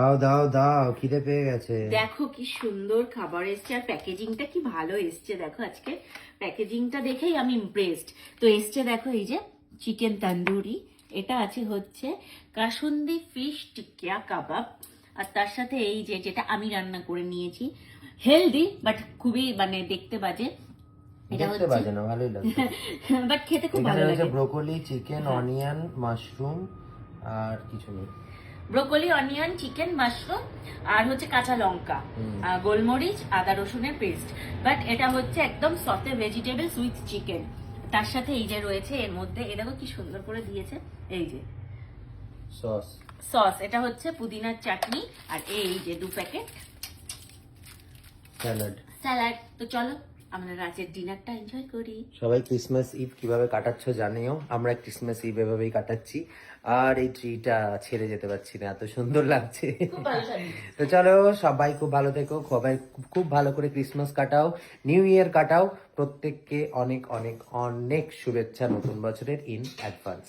দাও দাও দাও, খিদে পেয়ে গেছে। দেখো কি সুন্দর খাবার এসছে, আর প্যাকেজিংটা কি ভালো এসছে। দেখো আজকে প্যাকেজিংটা দেখেই আমি ইমপ্রেসড। তো এসছে দেখো এই যে চিকেন তন্দুরি, এটা আছে হচ্ছে কাসুন্দি ফিশ টিক্কা কাবাব, আর তার সাথে এই যে যেটা আমি রান্না করে নিয়েছি, হেলদি বাট খুবই মানে দেখতে বাজে, এটা দেখতে হচ্ছে বাজে না, ভালোই লাগছে। বাট খেতে খুব এখানে ভালো রয়েছে লাগে। ব্রোকলি, চিকেন, হ্যাঁ। অনিয়ন, মাশরুম আর কিছু নেই। ব্রোকলি, অনিয়ন, চিকেন, মাশরুম আর হচ্ছে কাঁচা লঙ্কা, গোলমরিচ, আদা রসুনের পেস্ট। বাট এটা হচ্ছে একদম সতে ভেজিটেবলস উইথ চিকেন। তার সাথে এই যে রয়েছে এর মধ্যে, এ দেখো কি সুন্দর করে দিয়েছে, এই যে সস, সস, এটা হচ্ছে পুদিনার চাটনি, আর এই যে 2 প্যাকেট স্যালাড। স্যালাড। তো চলো আমরা রাতের ডিনারটা এনজয় করি। সবাই ক্রিসমাস ইভ কিভাবে কাটাচ্ছ জানিও, আমরা ক্রিসমাস ইভ এভাবেই কাটাচ্ছি। আর এই ট্রিটা ছেড়ে যেতে পারছি না, এত সুন্দর লাগছে। খুব ভালো লাগে। তো চলো, সবাই খুব ভালো থেকো, সবাই খুব ভালো করে ক্রিসমাস কাটাও, নিউ ইয়ার কাটাও। প্রত্যেককে অনেক অনেক অনেক শুভেচ্ছা নতুন বছরের ইন অ্যাডভান্স।